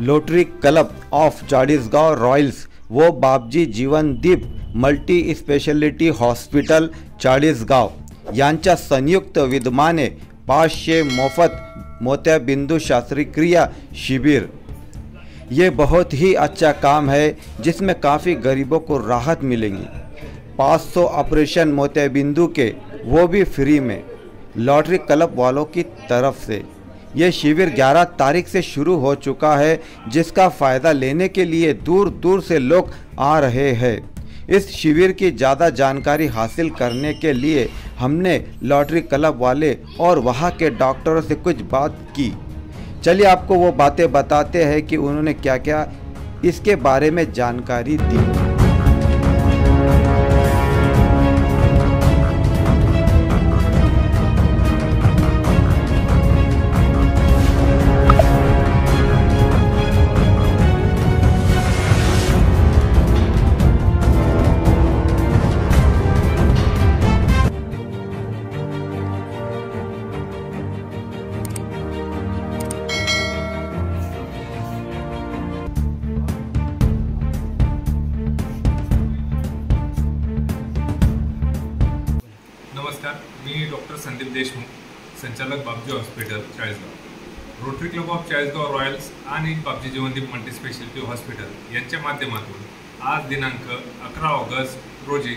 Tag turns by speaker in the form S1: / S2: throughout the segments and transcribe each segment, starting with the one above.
S1: Lottery club of Chalisgaon Royals व Bapji Jeevandeep multi speciality hospital Chalisgaon यांच्या संयुक्त विद्यमाने 500 मोफत मोतियाबिंदु शस्त्रक्रिया शिविर। ये बहुत ही अच्छा काम है जिसमें काफ़ी गरीबों को राहत मिलेगी। 500 ऑपरेशन मोतियाबिंदु के, वो भी फ्री में, लॉटरी क्लब वालों की तरफ से। ये शिविर 11 तारीख से शुरू हो चुका है, जिसका फ़ायदा लेने के लिए दूर दूर से लोग आ रहे हैं। इस शिविर की ज़्यादा जानकारी हासिल करने के लिए हमने लॉटरी क्लब वाले और वहाँ के डॉक्टरों से कुछ बात की। चलिए आपको वो बातें बताते हैं कि उन्होंने क्या क्या इसके बारे में जानकारी दी।
S2: नमस्कार, मी डॉक्टर संदीप देशमुख, संचालक Bapji hospital Chalisgaon. Rotary club of Chalisgaon royals आणि Bapji Jeevandeep multi speciality hospital यांच्या माध्यमातून आज दिनांक 11 ऑगस्ट रोजी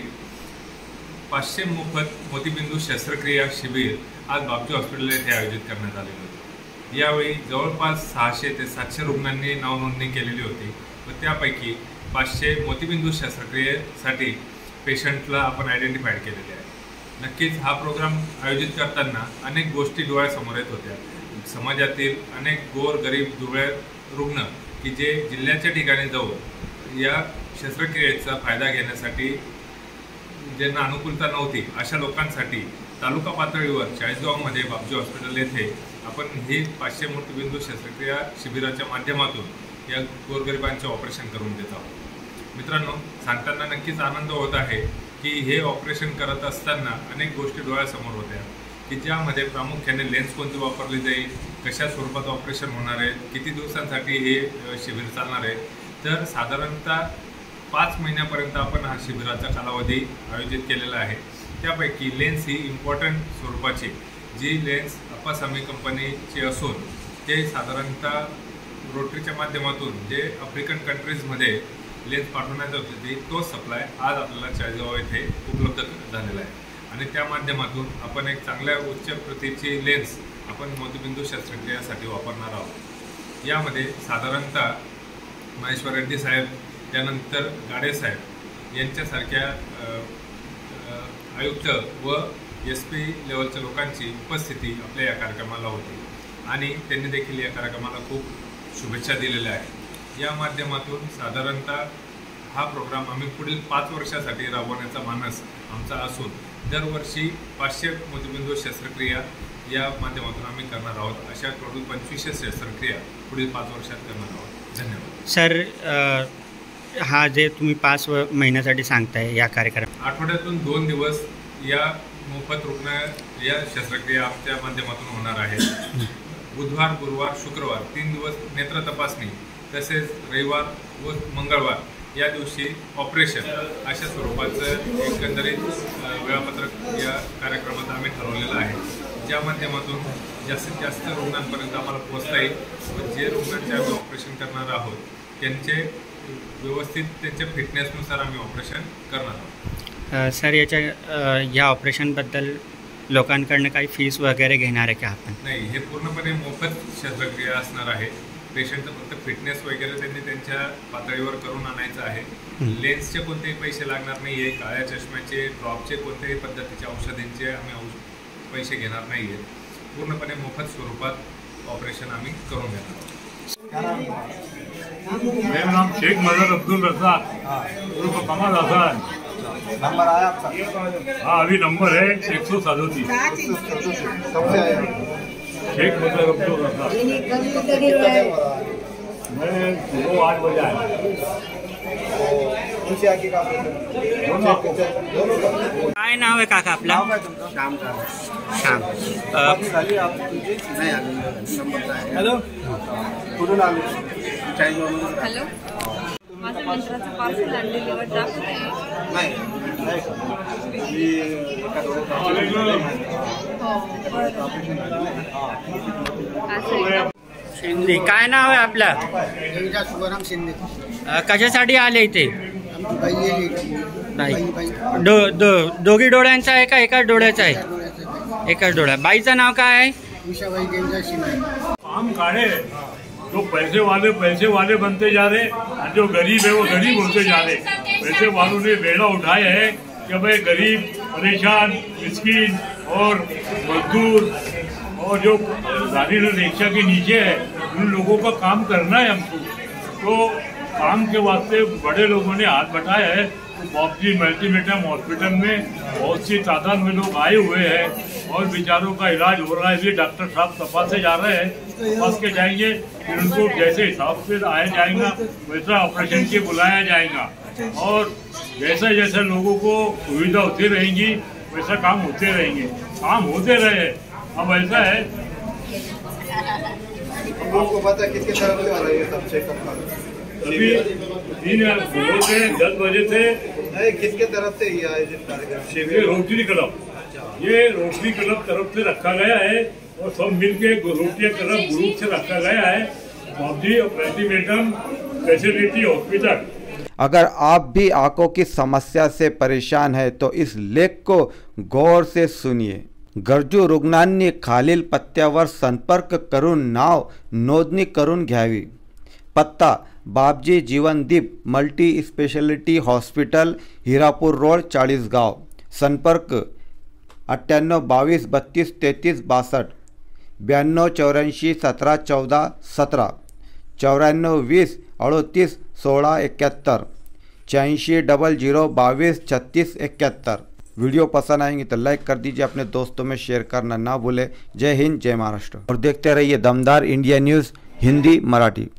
S2: 500 मोफत मोतीबिंदू शस्त्रक्रिया शिबिर आज बापजी हॉस्पिटल येथे आयोजित करण्यात आले होते। यावेळी जवळपास 600 ते 700 रुग्णांनी नावनोंदणी केलेली होती व त्यापैकी 500 मोतीबिंदू शस्त्रक्रियेसाठी पेशंटला आपण आयडेंटिफाईड केलेले आहे। नक्कीच हा प्रोग्राम आयोजित करताना अनेक गोष्टी डोळ्यासमोर येत होत्या। समाजातील अनेक गोर गरीब दुर्बळ रुग्ण की जे जिल्ह्याच्या ठिकाणी जाऊन या शस्त्रक्रियेचा फायदा घेण्यासाठी ज्यांना अनुकूलता नव्हती अशा लोकांसाठी तालुका पातळीवर चाळीसगावमध्ये बापजी हॉस्पिटल येथे आपण ही 500 मोतीबिंदू शस्त्रक्रिया शिबिराच्या माध्यमातून या गोरगरिबांचे ऑपरेशन करून देत आहोत। मित्रांनो, सांगताना नक्कीच आनंद होत आहे की हे ऑपरेशन करत असताना अनेक गोष्टी डोळ्यासमोर होत्या की ज्यामध्ये प्रामुख्याने लेन्स कोणती वापरली जाईल, कशा स्वरूपात ऑपरेशन होणार आहे, किती दिवसांसाठी हे शिबिर चालणार आहे। तर साधारणतः 5 महिन्यापर्यंत आपण हा शिबिराचा कालावधी आयोजित केलेला आहे। त्यापैकी लेन्स ही इम्पॉर्टंट स्वरूपाची जी लेन्स अपासामी कंपनीची असून ते साधारणतः रोटरीच्या माध्यमातून जे आफ्रिकन कंट्रीजमध्ये लेन्स पाठवण्यात होती तो सप्लाय आज आपल्याला चाळीसगाव येथे उपलब्ध झालेला आहे आणि त्या माध्यमातून आपण एक चांगल्या उच्च प्रतीची लेन्स आपण मोतीबिंदू शस्त्रक्रियेसाठी वापरणार आहोत। यामध्ये साधारणतः महेश्वर रेड्डी साहेब, त्यानंतर गाडे साहेब यांच्यासारख्या आयुक्त व SP लेवलच्या लोकांची उपस्थिती आपल्या या कार्यक्रमाला होती आणि त्यांनी देखील या कार्यक्रमाला खूप शुभेच्छा दिलेल्या आहेत। या माध्यमातून साधारणतः हा प्रोग्राम आम्ही पुढील 5 वर्षासाठी राबवण्याचा मानस आमचा असून दरवर्षी 500 मोतीबिंदू शस्त्रक्रिया या माध्यमातून आम्ही करणार आहोत। अशा टोटल 2500 शस्त्रक्रिया पुढील 5 वर्षात करणार आहोत। धन्यवाद
S3: सर। हा जे तुम्ही 5 महिन्यासाठी सांगताय या कार्यक्रम
S2: आठवड्यातून 2 दिवस या मोफत रुग्ण या शस्त्रक्रिया आमच्या माध्यमातून होणार आहे। बुधवार, गुरुवार, शुक्रवार 3 दिवस नेत्र तपासणी, तसेच रविवार व मंगळवार या दिवशी ऑपरेशन अशा स्वरूपाचं एकंदरीत वेळापत्रक या कार्यक्रमात आम्ही ठरवलेलं आहे, ज्या माध्यमातून जास्तीत जास्त रुग्णांपर्यंत आम्हाला पोहोचता येईल व जे रुग्णांचे आम्ही ऑपरेशन करणार आहोत त्यांचे व्यवस्थित त्यांच्या फिटनेसनुसार आम्ही ऑपरेशन करणार आहोत।
S3: सर, या ऑपरेशनबद्दल लोकांकडनं काही फीस वगैरे घेणार आहे का आपण?
S2: नाही, हे पूर्णपणे मोफत शस्त्रक्रिया असणार आहे। पेशंटचं फक्त फिटनेस वगैरे त्यांनी त्यांच्या पातळीवर करून आणायचं आहे। लेन्सचे कोणतेही पैसे लागणार नाही आहे, काळ्या चष्म्याचे, ड्रॉपचे, कोणत्याही पद्धतीच्या औषधींचे आम्ही पैसे घेणार नाही आहेत। पूर्णपणे मोफत स्वरूपात ऑपरेशन आम्ही करून घेणार आहोत।
S4: मेरा नाम शेख मदर अब्दुल रज़ाक उर्फ कमल हसन।
S1: नंबर आया आपका?
S4: हाँ, अभी नंबर है 137। शेख मदर अब्दुल रज़ाक। मैं सुबह 8 बजे आया।
S3: काय नाव आहे काका आपलं?
S5: श्याम।
S3: श्याम।
S5: हॅलो, कुठून आले? हॅलो, माझं मित्राचं पार्सल अनडिलिव्हर्ड दाखवते.
S3: शिंदे, काय नाव आहे आपलं?
S6: शुभाराम शिंदे.
S3: कशासाठी आले इथे?
S6: आमची बाई गेली.
S3: बाई दोघी डोळ्यांचा आहे का एकाच डोळ्याचा आहे? एकाच डोळ्या. बाईचं नाव काय आहे?
S6: उषाबाई गेंजा शिंदे.
S4: काम काढ़े, जो पैसे वाले बनते जा रहे और जो गरीब है वो गरीब होते जा रहे. पैसे वालों ने बेड़ा उठाया है कि भाई गरीब, परेशान, मिस्किन और मजदूर और जो गाड़ी रिक्शा के नीचे है उन लोगों का काम करना है हमको. तो काम के वास्ते बड़े लोगों ने हाथ बटाया है. बापजी मल्टीमेटम हॉस्पिटल में बहुत सी तादाद में लोग आए हुए हैं और बेचारों का इलाज हो रहा है. इसलिए डॉक्टर साहब तपास से जा रहे हैं, तपास के जाएंगे, फिर उनको जैसे हिसाब से आया जाएगा वैसा ऑपरेशन के बुलाया जाएगा और जैसे जैसे लोगों को सुविधा होती रहेंगी वैसा काम होते रहेंगे. काम होते रहे. अब ऐसा है,
S1: आपको पता है किसके तरफ से हो रहा है ये सब चेकअप?
S4: अभी 3 से 10 बजे से
S1: किसके तरफ से ये आयोजित कार्यक्रम?
S4: ये रोटरी क्लब, ये रोटरी क्लब तरफ से रखा गया है और सब मिलके रोटरी क्लब ग्रुप से रखा गया है. बाबजी मल्टीमेटम फैसिलिटी हॉस्पिटल.
S1: अगर आप भी आंखों की समस्या से परेशान है तो इस लेख को गौर से सुनिए. गरजू रुग्णांनी खालील पत्त्यावर संपर्क करून नाव नोंदणी करून घ्यावी. पत्ता: Babji Jeevandeep multi speciality hospital, Hirapur road, Chalisgaon. संपर्क: 98 22 32 33 62, 92 84 17 14 17, 94 20 38 16 71, 86 00 22 36 71. वीडियो पसंद आएंगी तो लाइक कर दीजिए, अपने दोस्तों में शेयर करना ना भूलें. जय हिंद, जय महाराष्ट्र और देखते रहिए दमदार इंडिया न्यूज़ हिंदी मराठी.